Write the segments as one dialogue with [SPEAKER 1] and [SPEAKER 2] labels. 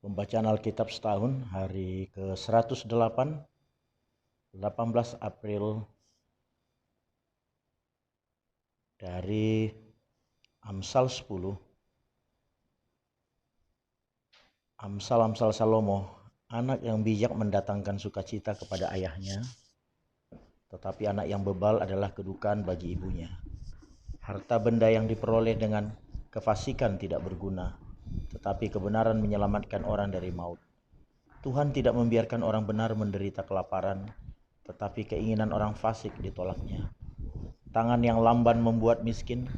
[SPEAKER 1] Pembacaan Alkitab setahun hari ke-108, 18 April dari Amsal 10. Amsal Salomo, anak yang bijak mendatangkan sukacita kepada ayahnya, tetapi anak yang bebal adalah kedukaan bagi ibunya. Harta benda yang diperoleh dengan kefasikan tidak berguna, tetapi kebenaran menyelamatkan orang dari maut. Tuhan tidak membiarkan orang benar menderita kelaparan, tetapi keinginan orang fasik ditolaknya. Tangan yang lamban membuat miskin,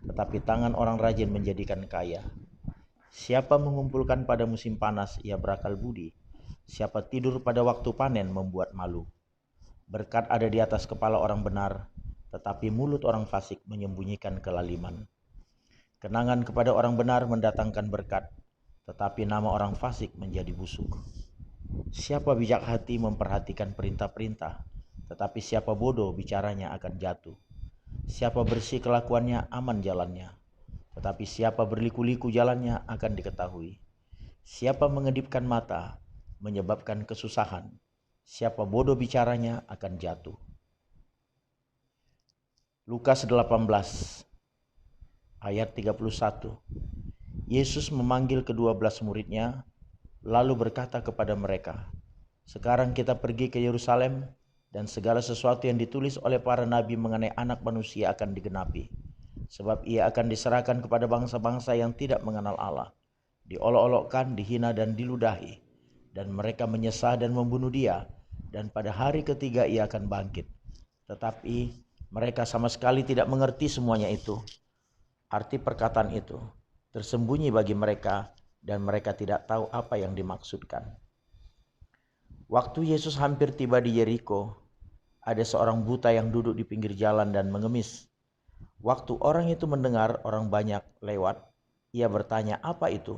[SPEAKER 1] tetapi tangan orang rajin menjadikan kaya. Siapa mengumpulkan pada musim panas, ia berakal budi. Siapa tidur pada waktu panen membuat malu. Berkat ada di atas kepala orang benar, tetapi mulut orang fasik menyembunyikan kelaliman. Kenangan kepada orang benar mendatangkan berkat, tetapi nama orang fasik menjadi busuk. Siapa bijak hati memperhatikan perintah-perintah, tetapi siapa bodoh bicaranya akan jatuh. Siapa bersih kelakuannya aman jalannya, tetapi siapa berliku-liku jalannya akan diketahui. Siapa mengedipkan mata menyebabkan kesusahan, siapa bodoh bicaranya akan jatuh. Lukas 18 ayat 31. Yesus memanggil ke-12 muridnya, lalu berkata kepada mereka, "Sekarang kita pergi ke Yerusalem, dan segala sesuatu yang ditulis oleh para nabi mengenai Anak Manusia akan digenapi. Sebab ia akan diserahkan kepada bangsa-bangsa yang tidak mengenal Allah, diolok-olokkan, dihina dan diludahi, dan mereka menyesah dan membunuh dia, dan pada hari ketiga ia akan bangkit." Tetapi mereka sama sekali tidak mengerti semuanya itu. Arti perkataan itu tersembunyi bagi mereka, dan mereka tidak tahu apa yang dimaksudkan. Waktu Yesus hampir tiba di Yeriko, ada seorang buta yang duduk di pinggir jalan dan mengemis. Waktu orang itu mendengar orang banyak lewat, ia bertanya, "Apa itu?"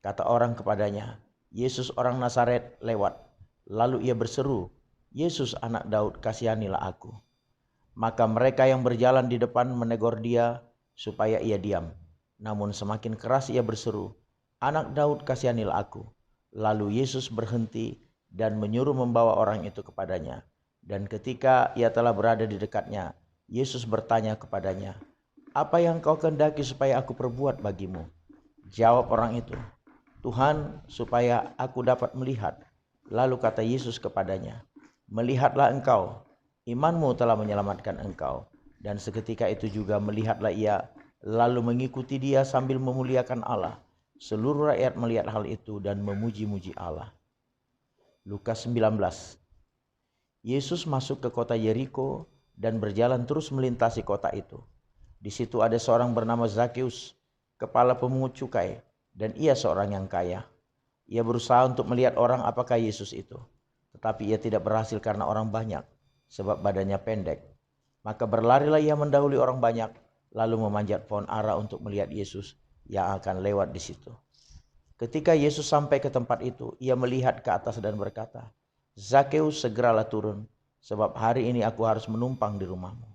[SPEAKER 1] Kata orang kepadanya, "Yesus orang Nazaret lewat." Lalu ia berseru, "Yesus anak Daud, kasihanilah aku." Maka mereka yang berjalan di depan menegur dia supaya ia diam. Namun semakin keras ia berseru, "Anak Daud, kasihanilah aku." Lalu Yesus berhenti dan menyuruh membawa orang itu kepadanya. Dan ketika ia telah berada di dekatnya, Yesus bertanya kepadanya, "Apa yang kau kehendaki supaya aku perbuat bagimu?" Jawab orang itu, "Tuhan, supaya aku dapat melihat." Lalu kata Yesus kepadanya, "Melihatlah engkau, imanmu telah menyelamatkan engkau." Dan seketika itu juga melihatlah ia, lalu mengikuti dia sambil memuliakan Allah. Seluruh rakyat melihat hal itu dan memuji-muji Allah. Lukas 19. Yesus masuk ke kota Yeriko dan berjalan terus melintasi kota itu. Di situ ada seorang bernama Zakeus, kepala pemungut cukai, dan ia seorang yang kaya. Ia berusaha untuk melihat orang apakah Yesus itu, tetapi ia tidak berhasil karena orang banyak, sebab badannya pendek. Maka berlarilah ia mendahului orang banyak, lalu memanjat pohon ara untuk melihat Yesus yang akan lewat di situ. Ketika Yesus sampai ke tempat itu, ia melihat ke atas dan berkata, "Zakeus, segeralah turun, sebab hari ini aku harus menumpang di rumahmu."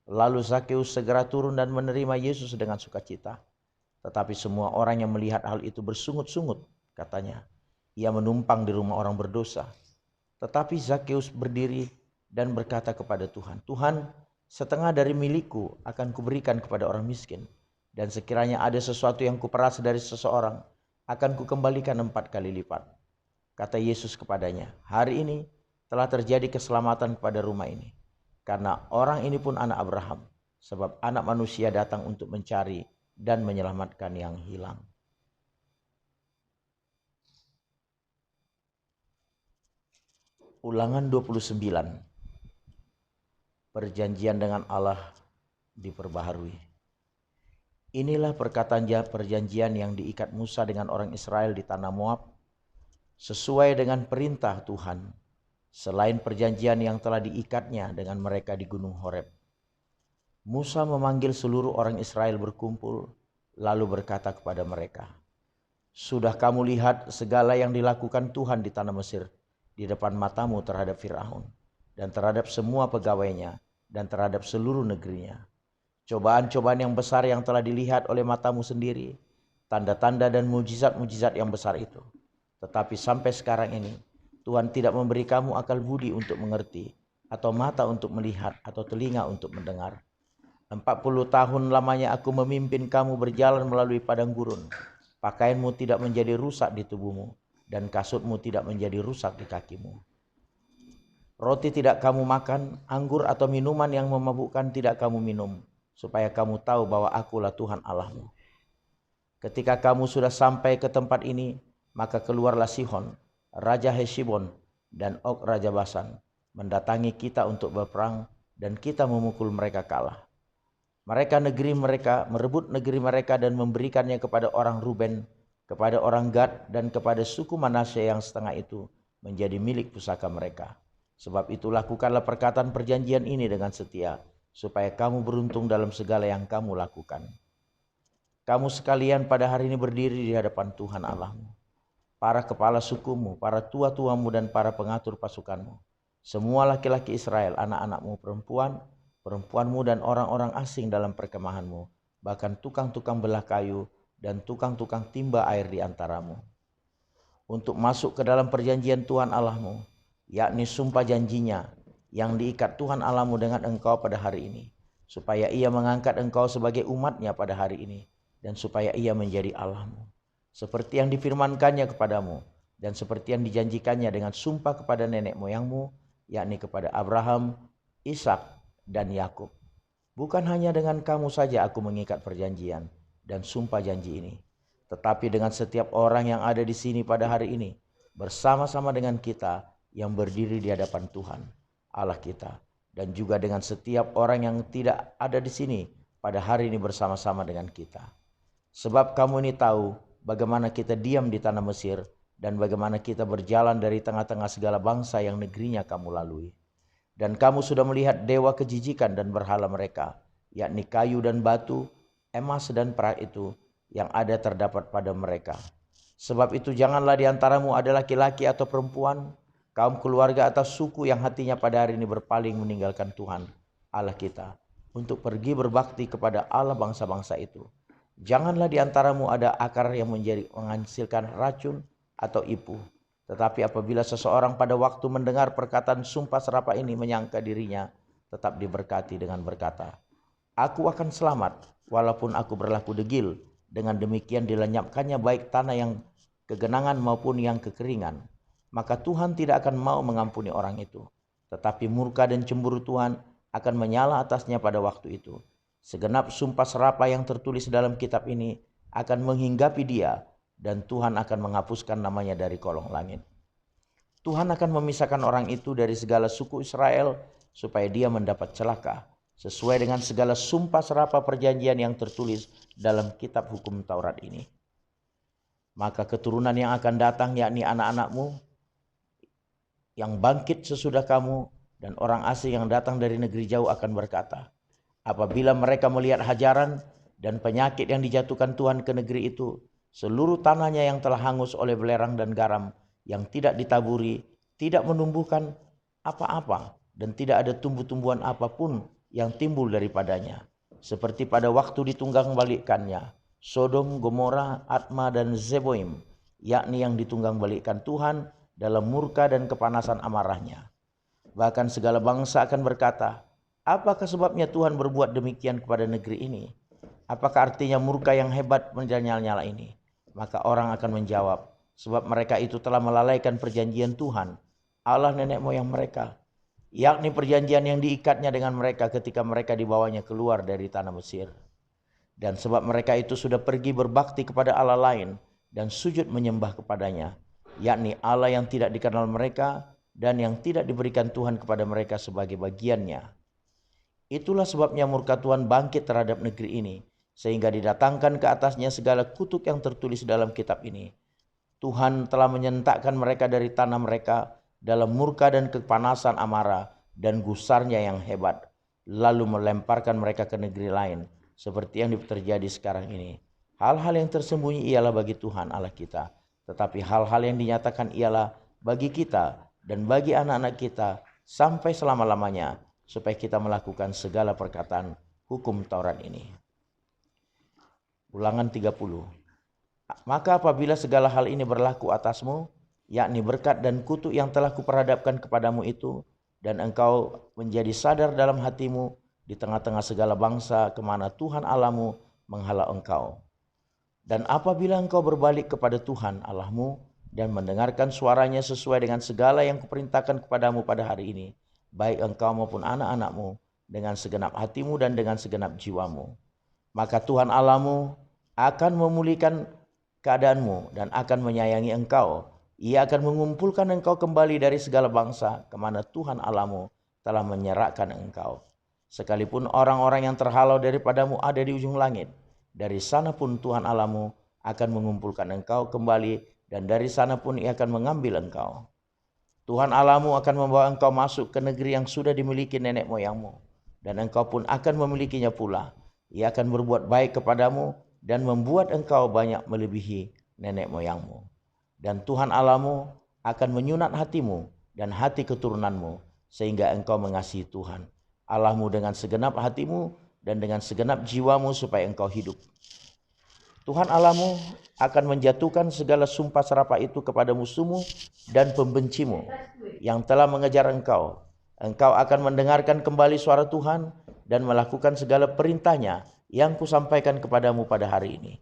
[SPEAKER 1] Lalu Zakeus segera turun dan menerima Yesus dengan sukacita. Tetapi semua orang yang melihat hal itu bersungut-sungut, katanya, "Ia menumpang di rumah orang berdosa." Tetapi Zakeus berdiri dan berkata kepada Tuhan, "Tuhan, setengah dari milikku akan kuberikan kepada orang miskin. Dan sekiranya ada sesuatu yang kuperas dari seseorang, akan kukembalikan 4 kali lipat." Kata Yesus kepadanya, "Hari ini telah terjadi keselamatan kepada rumah ini, karena orang ini pun anak Abraham, sebab Anak Manusia datang untuk mencari dan menyelamatkan yang hilang." Ulangan 29. Perjanjian dengan Allah diperbaharui. Inilah perkataan perjanjian yang diikat Musa dengan orang Israel di tanah Moab, sesuai dengan perintah Tuhan, selain perjanjian yang telah diikatnya dengan mereka di Gunung Horeb. Musa memanggil seluruh orang Israel berkumpul, lalu berkata kepada mereka, "Sudah kamu lihat segala yang dilakukan Tuhan di tanah Mesir, di depan matamu terhadap Firaun, dan terhadap semua pegawainya, dan terhadap seluruh negerinya. Cobaan-cobaan yang besar yang telah dilihat oleh matamu sendiri, tanda-tanda dan mujizat-mujizat yang besar itu. Tetapi sampai sekarang ini, Tuhan tidak memberi kamu akal budi untuk mengerti, atau mata untuk melihat, atau telinga untuk mendengar. 40 tahun lamanya aku memimpin kamu berjalan melalui padang gurun. Pakaianmu tidak menjadi rusak di tubuhmu, dan kasutmu tidak menjadi rusak di kakimu. Roti tidak kamu makan, anggur atau minuman yang memabukkan tidak kamu minum, supaya kamu tahu bahwa akulah Tuhan Allahmu. Ketika kamu sudah sampai ke tempat ini, maka keluarlah Sihon, Raja Heshbon, dan Og Raja Basan, mendatangi kita untuk berperang, dan kita memukul mereka kalah. Mereka merebut negeri mereka dan memberikannya kepada orang Ruben, kepada orang Gad, dan kepada suku Manasye yang setengah itu menjadi milik pusaka mereka. Sebab itu lakukanlah perkataan perjanjian ini dengan setia, supaya kamu beruntung dalam segala yang kamu lakukan. Kamu sekalian pada hari ini berdiri di hadapan Tuhan Allahmu, para kepala sukumu, para tua-tuamu, dan para pengatur pasukanmu, semua laki-laki Israel, anak-anakmu perempuan, perempuanmu, dan orang-orang asing dalam perkemahanmu, bahkan tukang-tukang belah kayu dan tukang-tukang timba air di antaramu, untuk masuk ke dalam perjanjian Tuhan Allahmu, yakni sumpah janjinya yang diikat Tuhan Allahmu dengan engkau pada hari ini, supaya ia mengangkat engkau sebagai umatnya pada hari ini, dan supaya ia menjadi Allahmu, seperti yang difirmankannya kepadamu, dan seperti yang dijanjikannya dengan sumpah kepada nenek moyangmu, yakni kepada Abraham, Ishak, dan Yakub. Bukan hanya dengan kamu saja aku mengikat perjanjian dan sumpah janji ini, tetapi dengan setiap orang yang ada di sini pada hari ini, bersama-sama dengan kita yang berdiri di hadapan Tuhan Allah kita, dan juga dengan setiap orang yang tidak ada di sini pada hari ini bersama-sama dengan kita. Sebab kamu ini tahu bagaimana kita diam di tanah Mesir, dan bagaimana kita berjalan dari tengah-tengah segala bangsa yang negerinya kamu lalui. Dan kamu sudah melihat dewa kejijikan dan berhala mereka, yakni kayu dan batu, emas dan perak itu yang ada terdapat pada mereka. Sebab itu janganlah di antaramu ada laki-laki atau perempuan, kaum keluarga atau suku yang hatinya pada hari ini berpaling meninggalkan Tuhan Allah kita, untuk pergi berbakti kepada Allah bangsa-bangsa itu. Janganlah di antaramu ada akar yang menghasilkan racun atau ipuh. Tetapi apabila seseorang pada waktu mendengar perkataan sumpah serapah ini menyangka dirinya tetap diberkati dengan berkata, aku akan selamat walaupun aku berlaku degil. Dengan demikian dilenyapkannya baik tanah yang kegenangan maupun yang kekeringan. Maka Tuhan tidak akan mau mengampuni orang itu, tetapi murka dan cemburu Tuhan akan menyala atasnya pada waktu itu. Segenap sumpah serapah yang tertulis dalam kitab ini akan menghinggapi dia, dan Tuhan akan menghapuskan namanya dari kolong langit. Tuhan akan memisahkan orang itu dari segala suku Israel, supaya dia mendapat celaka, sesuai dengan segala sumpah serapah perjanjian yang tertulis dalam kitab hukum Taurat ini. Maka keturunan yang akan datang, yakni anak-anakmu yang bangkit sesudah kamu, dan orang asing yang datang dari negeri jauh akan berkata, apabila mereka melihat hajaran dan penyakit yang dijatuhkan Tuhan ke negeri itu, seluruh tanahnya yang telah hangus oleh belerang dan garam yang tidak ditaburi, tidak menumbuhkan apa-apa, dan tidak ada tumbuh-tumbuhan apapun yang timbul daripadanya, seperti pada waktu ditunggang balikkannya Sodom, Gomora, Atma, dan Zeboim, yakni yang ditunggang balikkan Tuhan dalam murka dan kepanasan amarahnya. Bahkan segala bangsa akan berkata, apakah sebabnya Tuhan berbuat demikian kepada negeri ini? Apakah artinya murka yang hebat menyala-nyala ini? Maka orang akan menjawab, sebab mereka itu telah melalaikan perjanjian Tuhan, Allah nenek moyang mereka, yakni perjanjian yang diikatnya dengan mereka ketika mereka dibawanya keluar dari tanah Mesir. Dan sebab mereka itu sudah pergi berbakti kepada Allah lain dan sujud menyembah kepadanya, yakni Allah yang tidak dikenal mereka dan yang tidak diberikan Tuhan kepada mereka sebagai bagiannya. Itulah sebabnya murka Tuhan bangkit terhadap negeri ini, sehingga didatangkan ke atasnya segala kutuk yang tertulis dalam kitab ini. Tuhan telah menyentakkan mereka dari tanah mereka dalam murka dan kepanasan amarah dan gusarnya yang hebat, lalu melemparkan mereka ke negeri lain, seperti yang terjadi sekarang ini. Hal-hal yang tersembunyi ialah bagi Tuhan Allah kita, tetapi hal-hal yang dinyatakan ialah bagi kita dan bagi anak-anak kita sampai selama-lamanya, supaya kita melakukan segala perkataan hukum Taurat ini. Ulangan 30. Maka apabila segala hal ini berlaku atasmu, yakni berkat dan kutuk yang telah kuperhadapkan kepadamu itu, dan engkau menjadi sadar dalam hatimu di tengah-tengah segala bangsa kemana Tuhan Allahmu menghalau engkau. Dan apabila engkau berbalik kepada Tuhan Allahmu dan mendengarkan suaranya sesuai dengan segala yang kuperintahkan kepadamu pada hari ini, baik engkau maupun anak-anakmu, dengan segenap hatimu dan dengan segenap jiwamu, maka Tuhan Allahmu akan memulihkan keadaanmu dan akan menyayangi engkau. Ia akan mengumpulkan engkau kembali dari segala bangsa kemana Tuhan Allahmu telah menyerahkan engkau. Sekalipun orang-orang yang terhalau daripadamu ada di ujung langit, dari sana pun Tuhan Allahmu akan mengumpulkan engkau kembali, dan dari sana pun Ia akan mengambil engkau. Tuhan Allahmu akan membawa engkau masuk ke negeri yang sudah dimiliki nenek moyangmu, dan engkau pun akan memilikinya pula. Ia akan berbuat baik kepadamu dan membuat engkau banyak melebihi nenek moyangmu. Dan Tuhan Allahmu akan menyunat hatimu dan hati keturunanmu, sehingga engkau mengasihi Tuhan Allahmu dengan segenap hatimu dan dengan segenap jiwamu, supaya engkau hidup. Tuhan Allahmu akan menjatuhkan segala sumpah serapah itu kepada musuhmu dan pembencimu yang telah mengejar engkau. Engkau akan mendengarkan kembali suara Tuhan dan melakukan segala perintahnya yang kusampaikan kepadamu pada hari ini.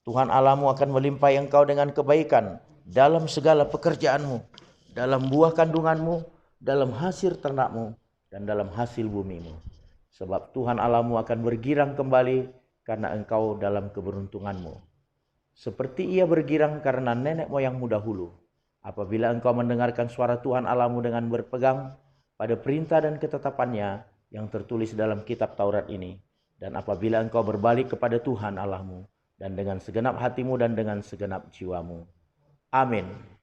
[SPEAKER 1] Tuhan Allahmu akan melimpahi engkau dengan kebaikan dalam segala pekerjaanmu, dalam buah kandunganmu, dalam hasil ternakmu, dan dalam hasil bumimu. Sebab Tuhan Allahmu akan bergirang kembali karena engkau dalam keberuntunganmu, seperti Ia bergirang karena nenek moyangmu dahulu, apabila engkau mendengarkan suara Tuhan Allahmu dengan berpegang pada perintah dan ketetapannya yang tertulis dalam kitab Taurat ini, dan apabila engkau berbalik kepada Tuhan Allahmu dan dengan segenap hatimu dan dengan segenap jiwamu. Amin.